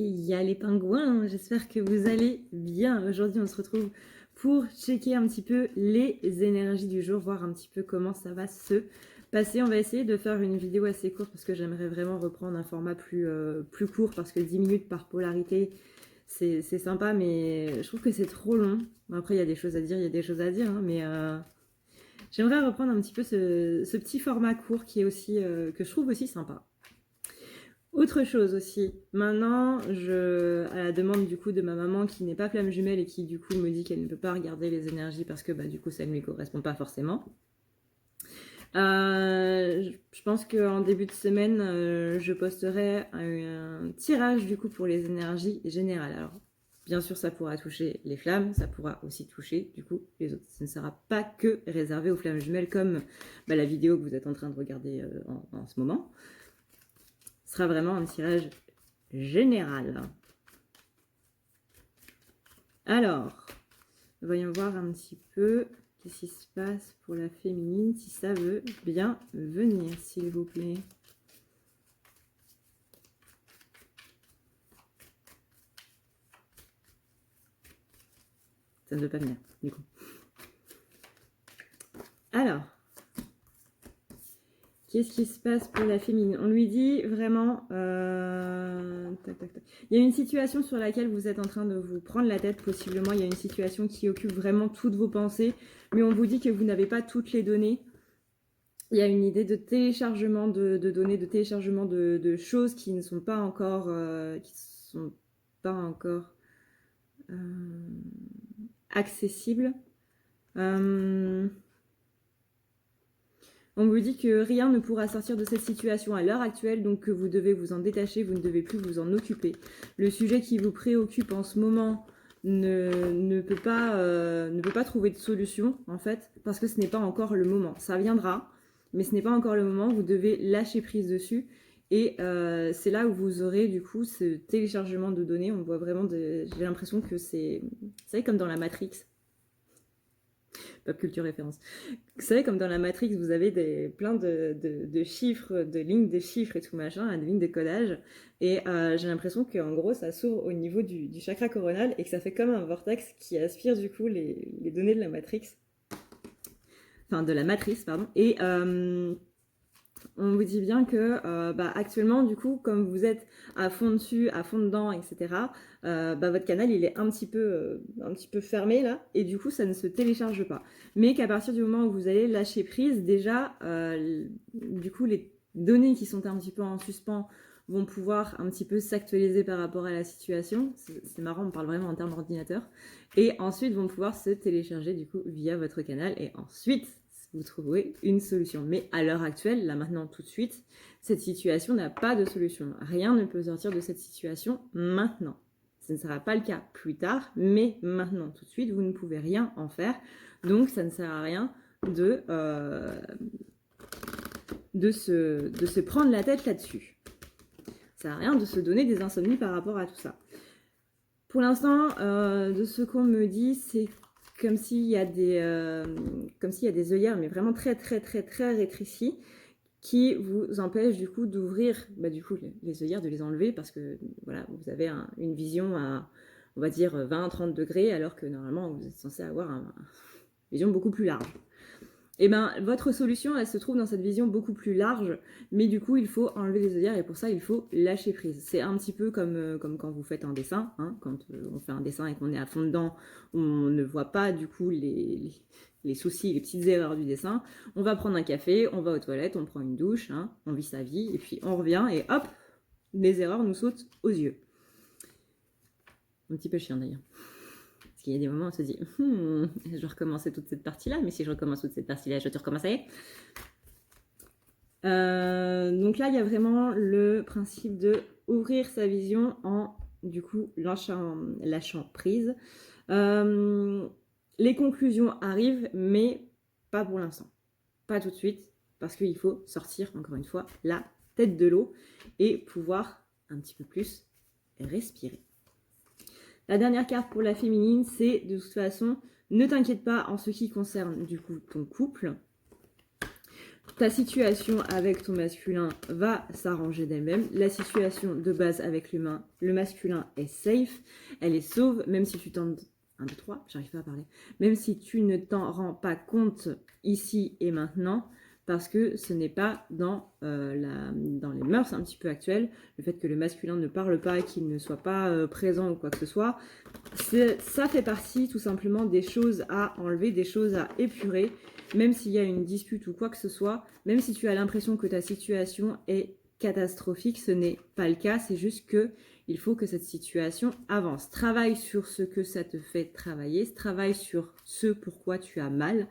Il y a les pingouins, j'espère que vous allez bien. Aujourd'hui, on se retrouve pour checker un petit peu les énergies du jour, voir un petit peu comment ça va se passer. On va essayer de faire une vidéo assez courte parce que j'aimerais vraiment reprendre un format plus court parce que 10 minutes par polarité, c'est sympa, mais je trouve que c'est trop long. Après, il y a des choses à dire, il y a des choses à dire, hein, mais j'aimerais reprendre un petit peu ce petit format court qui est aussi, que je trouve aussi sympa. Autre chose aussi, maintenant, à la demande du coup de ma maman qui n'est pas flamme jumelle et qui du coup me dit qu'elle ne peut pas regarder les énergies parce que du coup ça ne lui correspond pas forcément. Je pense qu'en début de semaine, je posterai un tirage du coup pour les énergies générales. Alors, bien sûr, ça pourra toucher les flammes, ça pourra aussi toucher du coup les autres. Ce ne sera pas que réservé aux flammes jumelles comme la vidéo que vous êtes en train de regarder en ce moment. Ce sera vraiment un tirage général. Alors, voyons voir un petit peu qu'est-ce qui se passe pour la féminine, si ça veut bien venir, s'il vous plaît. Ça ne veut pas venir, du coup. Alors, qu'est-ce qui se passe pour la féminine? On lui dit vraiment... Il y a une situation sur laquelle vous êtes en train de vous prendre la tête, possiblement. Il y a une situation qui occupe vraiment toutes vos pensées, mais on vous dit que vous n'avez pas toutes les données. Il y a une idée de téléchargement de données, de téléchargement de choses qui ne sont pas encore... accessibles. On vous dit que rien ne pourra sortir de cette situation à l'heure actuelle, donc que vous devez vous en détacher, vous ne devez plus vous en occuper. Le sujet qui vous préoccupe en ce moment ne peut pas trouver de solution, en fait, parce que ce n'est pas encore le moment. Ça viendra, mais ce n'est pas encore le moment, vous devez lâcher prise dessus. Et c'est là où vous aurez du coup ce téléchargement de données. On voit vraiment, j'ai l'impression que c'est, vous savez, comme dans la Matrix. Pop culture référence. Vous savez, comme dans la Matrix, vous avez plein de chiffres, de lignes de chiffres et tout machin, de lignes de codage. Et j'ai l'impression qu'en gros, ça s'ouvre au niveau du chakra coronal et que ça fait comme un vortex qui aspire du coup les données de la Matrix. Enfin, de la matrice, pardon. Et on vous dit bien que actuellement, du coup, comme vous êtes à fond dessus, à fond dedans, etc., votre canal, il est un petit peu fermé, là, et du coup, ça ne se télécharge pas. Mais qu'à partir du moment où vous allez lâcher prise, déjà, du coup, les données qui sont un petit peu en suspens vont pouvoir un petit peu s'actualiser par rapport à la situation. C'est marrant, on parle vraiment en termes d'ordinateur. Et ensuite, vont pouvoir se télécharger, du coup, via votre canal. Et ensuite, vous trouverez une solution. Mais à l'heure actuelle, là maintenant tout de suite, cette situation n'a pas de solution. Rien ne peut sortir de cette situation maintenant. Ce ne sera pas le cas plus tard, mais maintenant tout de suite, vous ne pouvez rien en faire. Donc ça ne sert à rien de se prendre la tête là-dessus. Ça sert à rien de se donner des insomnies par rapport à tout ça. Pour l'instant, de ce qu'on me dit, c'est comme s'il y a des œillères, mais vraiment très très très très rétrécies, qui vous empêchent du coup d'ouvrir les œillères, de les enlever, parce que voilà, vous avez une vision à, on va dire, 20-30 degrés, alors que normalement vous êtes censé avoir une vision beaucoup plus large. Et votre solution, elle se trouve dans cette vision beaucoup plus large, mais du coup, il faut enlever les œillères et pour ça, il faut lâcher prise. C'est un petit peu comme quand vous faites un dessin, hein, quand on fait un dessin et qu'on est à fond dedans, on ne voit pas du coup les soucis, les petites erreurs du dessin. On va prendre un café, on va aux toilettes, on prend une douche, hein, on vit sa vie et puis on revient et hop, les erreurs nous sautent aux yeux. Un petit peu chiant d'ailleurs. Parce qu'il y a des moments où on se dit je vais recommencer toute cette partie-là, mais si je recommence toute cette partie-là, je vais tout recommencer. Donc là, il y a vraiment le principe de ouvrir sa vision en, du coup, lâchant prise. Les conclusions arrivent, mais pas pour l'instant. Pas tout de suite, parce qu'il faut sortir, encore une fois, la tête de l'eau et pouvoir un petit peu plus respirer. La dernière carte pour la féminine, c'est de toute façon, ne t'inquiète pas en ce qui concerne du coup ton couple. Ta situation avec ton masculin va s'arranger d'elle-même. La situation de base avec l'humain, le masculin est safe, elle est sauve, même si tu t'en... 1, 2, 3, j'arrive pas à parler. Même si tu ne t'en rends pas compte ici et maintenant, parce que ce n'est pas dans les mœurs un petit peu actuelles, le fait que le masculin ne parle pas, qu'il ne soit pas présent ou quoi que ce soit, ça fait partie tout simplement des choses à enlever, des choses à épurer, même s'il y a une dispute ou quoi que ce soit, même si tu as l'impression que ta situation est catastrophique, ce n'est pas le cas, c'est juste que il faut que cette situation avance. Travaille sur ce que ça te fait travailler, travaille sur ce pourquoi tu as mal.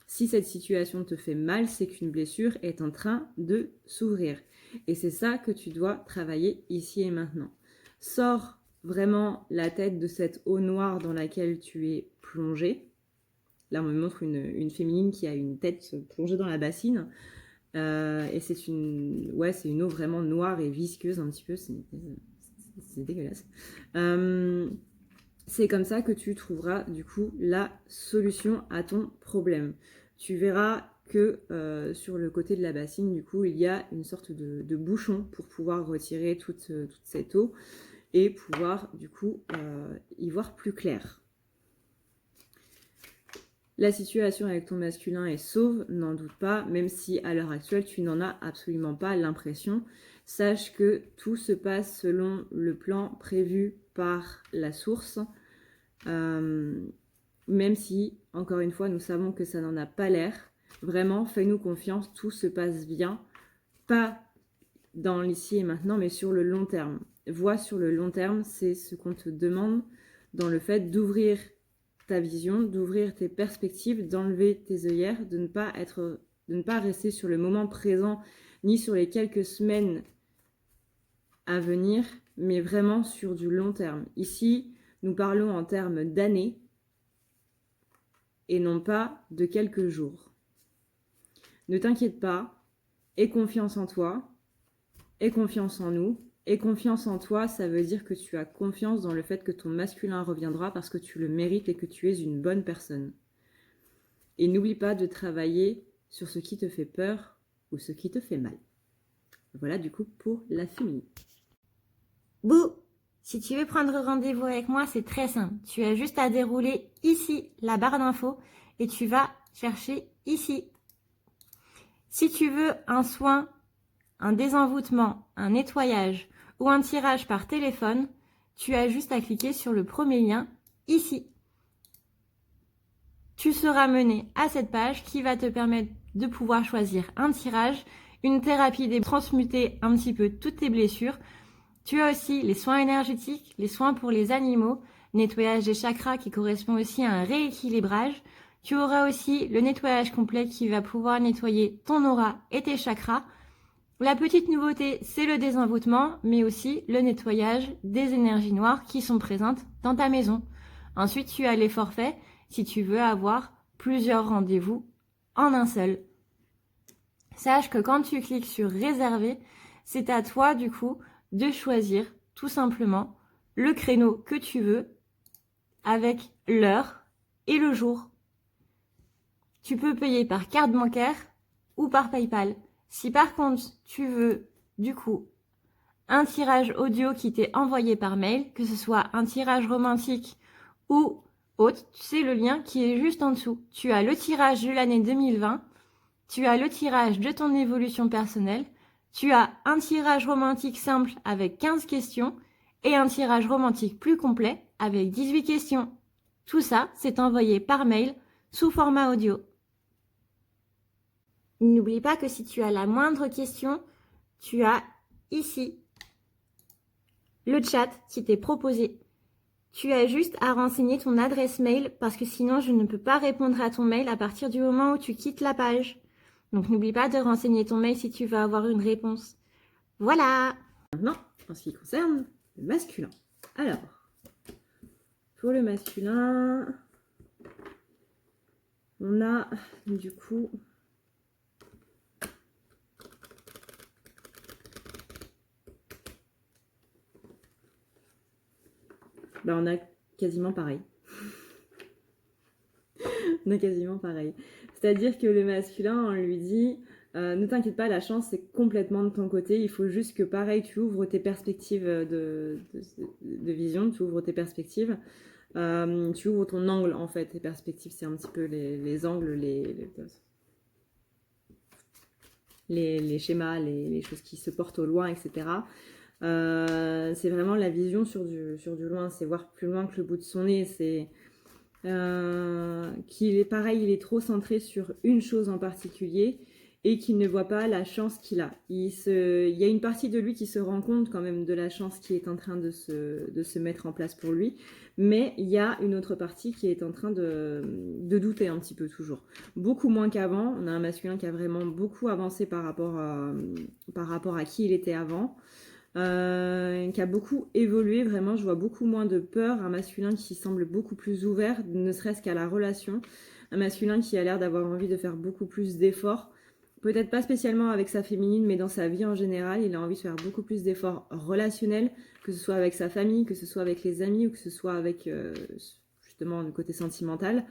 Si cette situation te fait mal, c'est qu'une blessure est en train de s'ouvrir. Et c'est ça que tu dois travailler ici et maintenant. Sors vraiment la tête de cette eau noire dans laquelle tu es plongé. Là, on me montre une féminine qui a une tête plongée dans la bassine. Et c'est une eau vraiment noire et visqueuse un petit peu. C'est dégueulasse. C'est comme ça que tu trouveras du coup la solution à ton problème. Tu verras que sur le côté de la bassine, du coup, il y a une sorte de bouchon pour pouvoir retirer toute cette eau et pouvoir du coup y voir plus clair. La situation avec ton masculin est sauve, n'en doute pas, même si à l'heure actuelle tu n'en as absolument pas l'impression. Sache que tout se passe selon le plan prévu par la source, même si, encore une fois, nous savons que ça n'en a pas l'air. Vraiment, fais-nous confiance, tout se passe bien, pas dans l'ici et maintenant, mais sur le long terme. Vois sur le long terme, c'est ce qu'on te demande dans le fait d'ouvrir ta vision, d'ouvrir tes perspectives, d'enlever tes œillères, de ne pas rester sur le moment présent, ni sur les quelques semaines à venir, mais vraiment sur du long terme. Ici, nous parlons en termes d'années et non pas de quelques jours. Ne t'inquiète pas, aie confiance en toi, aie confiance en nous. Et confiance en toi, ça veut dire que tu as confiance dans le fait que ton masculin reviendra parce que tu le mérites et que tu es une bonne personne. Et n'oublie pas de travailler sur ce qui te fait peur ou ce qui te fait mal. Voilà du coup pour la féminine. Bouh! Si tu veux prendre rendez-vous avec moi, c'est très simple. Tu as juste à dérouler ici la barre d'infos et tu vas chercher ici. Si tu veux un soin, un désenvoûtement, un nettoyage ou un tirage par téléphone, tu as juste à cliquer sur le premier lien ici. Tu seras mené à cette page qui va te permettre de pouvoir choisir un tirage, une thérapie de transmuter un petit peu toutes tes blessures. Tu as aussi les soins énergétiques, les soins pour les animaux, nettoyage des chakras qui correspond aussi à un rééquilibrage. Tu auras aussi le nettoyage complet qui va pouvoir nettoyer ton aura et tes chakras. La petite nouveauté, c'est le désenvoûtement, mais aussi le nettoyage des énergies noires qui sont présentes dans ta maison. Ensuite, tu as les forfaits si tu veux avoir plusieurs rendez-vous en un seul. Sache que quand tu cliques sur réserver, c'est à toi du coup de choisir tout simplement le créneau que tu veux avec l'heure et le jour. Tu peux payer par carte bancaire ou par PayPal. Si par contre tu veux du coup un tirage audio qui t'est envoyé par mail, que ce soit un tirage romantique ou autre, c'est le lien qui est juste en dessous. Tu as le tirage de l'année 2020, tu as le tirage de ton évolution personnelle, tu as un tirage romantique simple avec 15 questions et un tirage romantique plus complet avec 18 questions. Tout ça, c'est envoyé par mail sous format audio. N'oublie pas que si tu as la moindre question, tu as ici le chat qui t'est proposé. Tu as juste à renseigner ton adresse mail parce que sinon je ne peux pas répondre à ton mail à partir du moment où tu quittes la page. Donc n'oublie pas de renseigner ton mail si tu veux avoir une réponse. Voilà! Maintenant, en ce qui concerne le masculin. Alors, pour le masculin, on a du coup... on a quasiment pareil. On a quasiment pareil. C'est-à-dire que le masculin, on lui dit Ne t'inquiète pas, la chance c'est complètement de ton côté. Il faut juste que pareil, tu ouvres tes perspectives de vision, tu ouvres tes perspectives, tu ouvres ton angle en fait. Tes perspectives, c'est un petit peu les angles, les schémas, les choses qui se portent au loin, etc. C'est vraiment la vision sur du loin, c'est voir plus loin que le bout de son nez. C'est qu'il est pareil, il est trop centré sur une chose en particulier et qu'il ne voit pas la chance qu'il a. Il y a une partie de lui qui se rend compte quand même de la chance qui est en train de se mettre en place pour lui, mais il y a une autre partie qui est en train de douter un petit peu toujours. Beaucoup moins qu'avant. On a un masculin qui a vraiment beaucoup avancé par rapport à qui il était avant. Qui a beaucoup évolué, vraiment je vois beaucoup moins de peur, un masculin qui semble beaucoup plus ouvert, ne serait-ce qu'à la relation, un masculin qui a l'air d'avoir envie de faire beaucoup plus d'efforts, peut-être pas spécialement avec sa féminine, mais dans sa vie en général, il a envie de faire beaucoup plus d'efforts relationnels, que ce soit avec sa famille, que ce soit avec les amis, ou que ce soit avec justement le côté sentimental.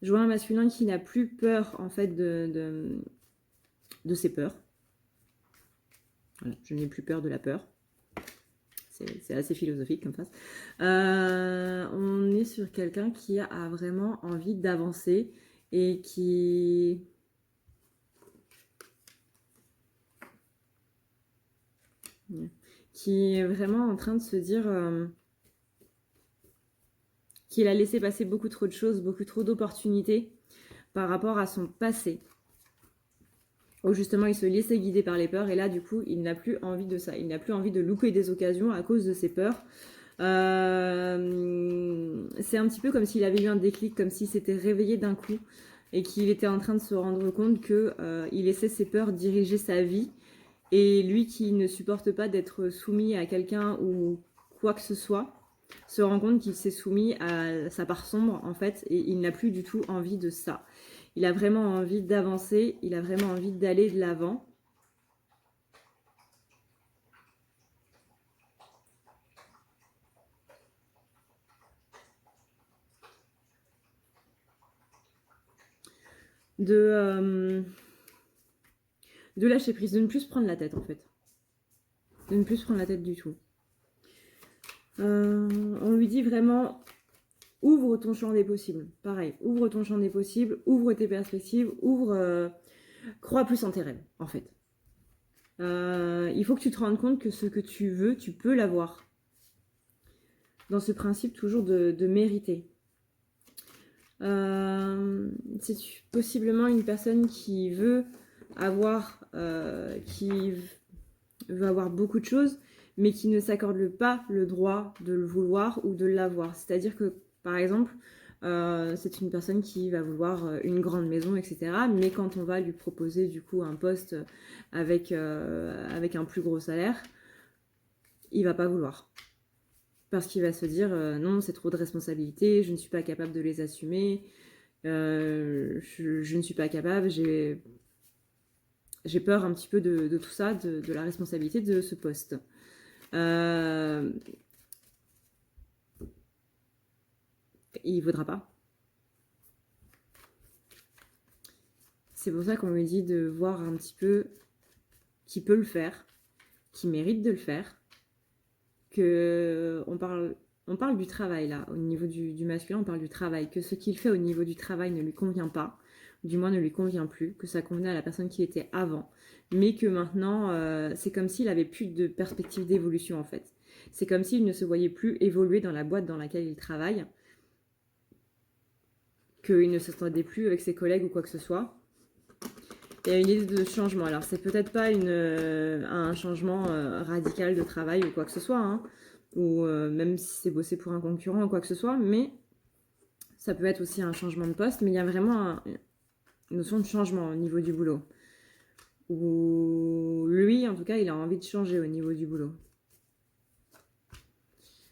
Je vois un masculin qui n'a plus peur en fait de ses peurs. Voilà, je n'ai plus peur de la peur. C'est assez philosophique comme phrase. On est sur quelqu'un qui a vraiment envie d'avancer et qui est vraiment en train de se dire qu'il a laissé passer beaucoup trop de choses, beaucoup trop d'opportunités par rapport à son passé. Où justement il se laissait guider par les peurs et là du coup il n'a plus envie de ça. Il n'a plus envie de louper des occasions à cause de ses peurs. C'est un petit peu comme s'il avait eu un déclic, comme s'il s'était réveillé d'un coup et qu'il était en train de se rendre compte qu'il laissait ses peurs diriger sa vie. Et lui qui ne supporte pas d'être soumis à quelqu'un ou quoi que ce soit, se rend compte qu'il s'est soumis à sa part sombre en fait et il n'a plus du tout envie de ça. Il a vraiment envie d'avancer, il a vraiment envie d'aller de l'avant. De lâcher prise, de ne plus se prendre la tête en fait. De ne plus se prendre la tête du tout. On lui dit vraiment, ouvre ton champ des possibles. Pareil, ouvre ton champ des possibles, ouvre tes perspectives, crois plus en tes rêves en fait. Il faut que tu te rendes compte que ce que tu veux, tu peux l'avoir. Dans ce principe toujours de mériter. C'est possiblement une personne qui veut avoir beaucoup de choses, mais qui ne s'accorde pas le droit de le vouloir ou de l'avoir. C'est-à-dire que, par exemple, c'est une personne qui va vouloir une grande maison, etc. Mais quand on va lui proposer du coup un poste avec un plus gros salaire, il va pas vouloir. Parce qu'il va se dire non, c'est trop de responsabilités, je ne suis pas capable de les assumer, je ne suis pas capable, j'ai peur un petit peu de tout ça, de la responsabilité de ce poste. Il ne voudra pas. C'est pour ça qu'on lui dit de voir un petit peu qui peut le faire, qui mérite de le faire. On parle du travail là, au niveau du masculin, on parle du travail, que ce qu'il fait au niveau du travail ne lui convient pas, du moins ne lui convient plus, que ça convenait à la personne qui était avant, mais que maintenant c'est comme s'il avait plus de perspective d'évolution en fait. C'est comme s'il ne se voyait plus évoluer dans la boîte dans laquelle il travaille, qu'il ne s'entendait plus avec ses collègues ou quoi que ce soit. Il y a une idée de changement. Alors c'est peut-être pas un changement radical de travail ou quoi que ce soit, hein, ou même si c'est bosser pour un concurrent ou quoi que ce soit, mais ça peut être aussi un changement de poste, mais il y a vraiment une notion de changement au niveau du boulot. Ou lui, en tout cas, il a envie de changer au niveau du boulot.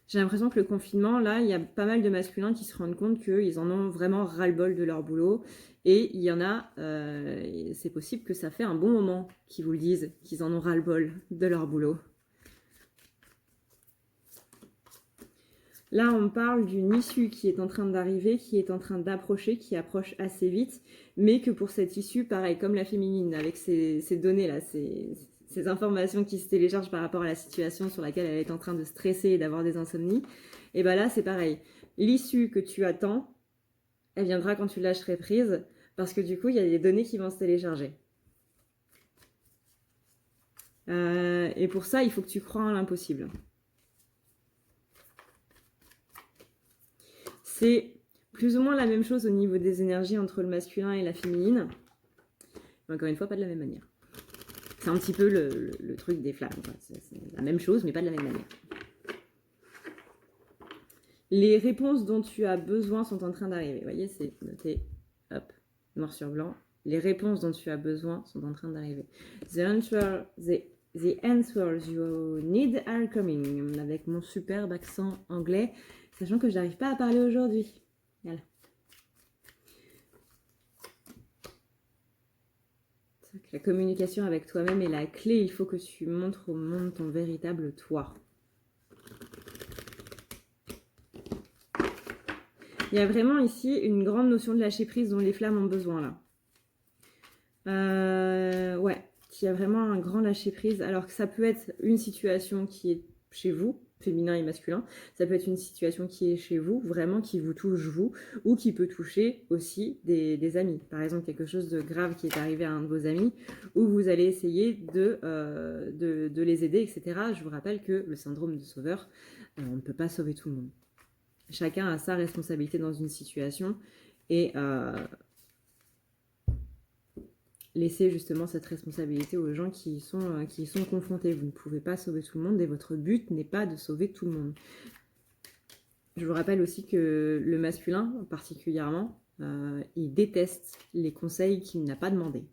J'ai l'impression que le confinement, là, il y a pas mal de masculins qui se rendent compte qu'ils en ont vraiment ras-le-bol de leur boulot. Et il y en a, c'est possible que ça fait un bon moment qu'ils vous le disent, qu'ils en ont ras-le-bol de leur boulot. Là, on parle d'une issue qui est en train d'arriver, qui est en train d'approcher, qui approche assez vite, mais que pour cette issue, pareil, comme la féminine, avec ces données-là, ces informations qui se téléchargent par rapport à la situation sur laquelle elle est en train de stresser et d'avoir des insomnies, et bien là, c'est pareil. L'issue que tu attends, elle viendra quand tu lâcherais prise, parce que du coup, il y a des données qui vont se télécharger. Et pour ça, il faut que tu crois en l'impossible. C'est plus ou moins la même chose au niveau des énergies entre le masculin et la féminine. Mais encore une fois, pas de la même manière. C'est un petit peu le truc des flammes. C'est la même chose, mais pas de la même manière. Les réponses dont tu as besoin sont en train d'arriver. Vous voyez, c'est noté, hop, noir sur blanc. Les réponses dont tu as besoin sont en train d'arriver. The answers you need are coming. Avec mon superbe accent anglais, sachant que je n'arrive pas à parler aujourd'hui. Voilà. La communication avec toi-même est la clé. Il faut que tu montres au monde ton véritable toi. Il y a vraiment ici une grande notion de lâcher prise dont les flammes ont besoin là. Ouais, il y a vraiment un grand lâcher prise. Alors que ça peut être une situation qui est chez vous, féminin et masculin. Ça peut être une situation qui est chez vous, vraiment qui vous touche vous, ou qui peut toucher aussi des amis. Par exemple, quelque chose de grave qui est arrivé à un de vos amis, où vous allez essayer de les aider, etc. Je vous rappelle que le syndrome de sauveur, on ne peut pas sauver tout le monde. Chacun a sa responsabilité dans une situation et laisser justement cette responsabilité aux gens qui y sont confrontés. Vous ne pouvez pas sauver tout le monde et votre but n'est pas de sauver tout le monde. Je vous rappelle aussi que le masculin, particulièrement, il déteste les conseils qu'il n'a pas demandés.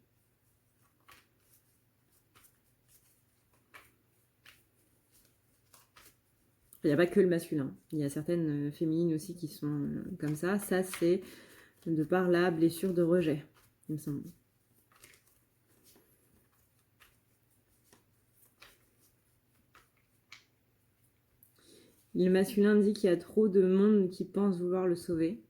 Il n'y a pas que le masculin. Il y a certaines féminines aussi qui sont comme ça. Ça, c'est de par la blessure de rejet, il me semble. Le masculin dit qu'il y a trop de monde qui pense vouloir le sauver.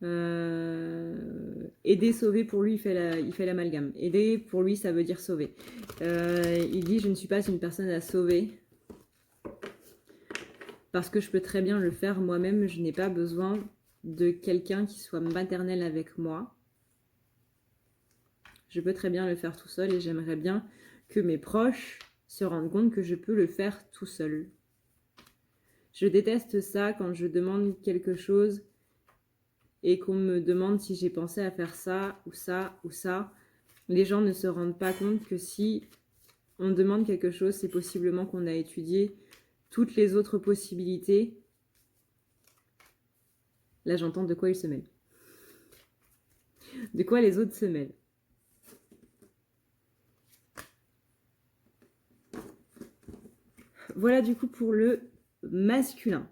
Aider, sauver, pour lui, il fait l'amalgame. Aider, pour lui, ça veut dire sauver. Il dit, je ne suis pas une personne à sauver. Parce que je peux très bien le faire moi-même. Je n'ai pas besoin de quelqu'un qui soit maternel avec moi. Je peux très bien le faire tout seul et j'aimerais bien que mes proches se rendent compte que je peux le faire tout seul. Je déteste ça quand je demande quelque chose et qu'on me demande si j'ai pensé à faire ça ou ça ou ça. Les gens ne se rendent pas compte que si on demande quelque chose, c'est possiblement qu'on a étudié toutes les autres possibilités. Là, j'entends de quoi ils se mêlent. De quoi les autres se mêlent. Voilà du coup pour le masculin.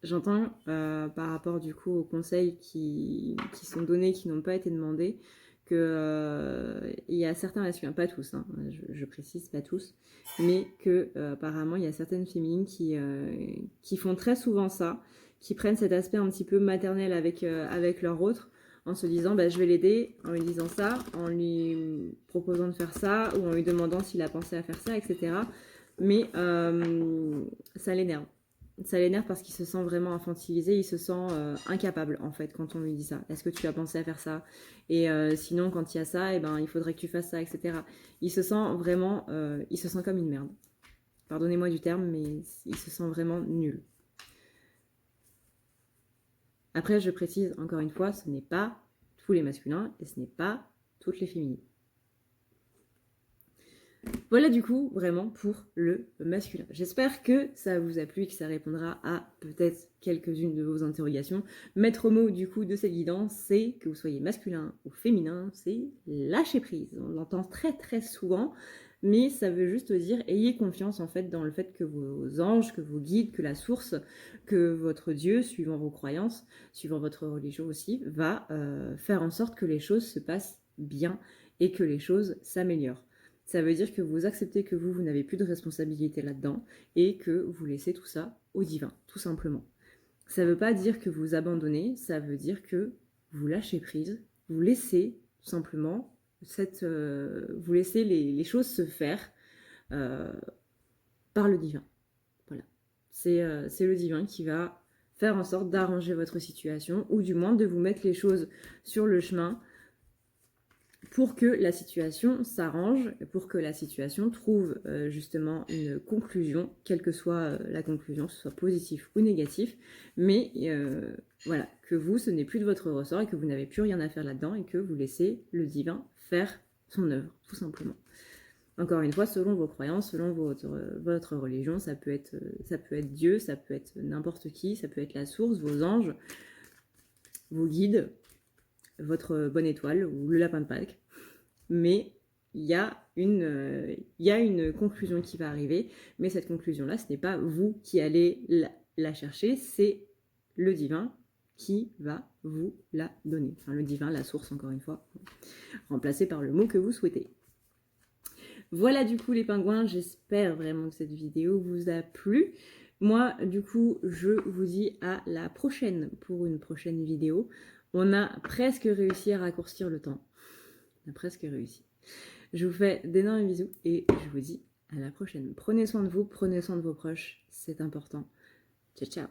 J'entends par rapport du coup aux conseils qui sont donnés, qui n'ont pas été demandés, que il y a certains masculins, pas tous, hein, je précise pas tous, mais que apparemment il y a certaines féminines qui font très souvent ça, qui prennent cet aspect un petit peu maternel avec leur autre, en se disant bah, je vais l'aider, en lui disant ça, en lui proposant de faire ça, ou en lui demandant s'il a pensé à faire ça, etc. Mais ça l'énerve. Ça l'énerve parce qu'il se sent vraiment infantilisé, il se sent incapable en fait quand on lui dit ça. Est-ce que tu as pensé à faire ça? Et sinon quand il y a ça, eh ben, il faudrait que tu fasses ça, etc. Il se sent vraiment, il se sent comme une merde. Pardonnez-moi du terme, mais il se sent vraiment nul. Après, je précise encore une fois, ce n'est pas tous les masculins et ce n'est pas toutes les féminines. Voilà du coup vraiment pour le masculin. J'espère que ça vous a plu et que ça répondra à peut-être quelques-unes de vos interrogations. Maître mot du coup de cette guidance, c'est que vous soyez masculin ou féminin, c'est lâcher prise. On l'entend très très souvent, mais ça veut juste dire ayez confiance en fait dans le fait que vos anges, que vos guides, que la source, que votre Dieu, suivant vos croyances, suivant votre religion aussi, va faire en sorte que les choses se passent bien et que les choses s'améliorent. Ça veut dire que vous acceptez que vous n'avez plus de responsabilité là-dedans et que vous laissez tout ça au divin, tout simplement. Ça ne veut pas dire que vous abandonnez, ça veut dire que vous lâchez prise, vous laissez tout simplement vous laissez les choses se faire par le divin. Voilà. C'est le divin qui va faire en sorte d'arranger votre situation ou du moins de vous mettre les choses sur le chemin pour que la situation s'arrange, pour que la situation trouve justement une conclusion, quelle que soit la conclusion, que ce soit positif ou négatif, mais voilà, que vous, ce n'est plus de votre ressort et que vous n'avez plus rien à faire là-dedans et que vous laissez le divin faire son œuvre, tout simplement. Encore une fois, selon vos croyances, selon votre religion, ça peut être Dieu, ça peut être n'importe qui, ça peut être la source, vos anges, vos guides, votre bonne étoile ou le lapin de Pâques. Mais il y a une conclusion qui va arriver, mais cette conclusion-là, ce n'est pas vous qui allez la chercher, c'est le divin qui va vous la donner. Enfin, le divin, la source, encore une fois, remplacé par le mot que vous souhaitez. Voilà du coup les pingouins, j'espère vraiment que cette vidéo vous a plu. Moi, du coup, je vous dis à la prochaine pour une prochaine vidéo. On a presque réussi à raccourcir le temps. On a presque réussi. Je vous fais d'énormes bisous et je vous dis à la prochaine. Prenez soin de vous, prenez soin de vos proches, c'est important. Ciao, ciao.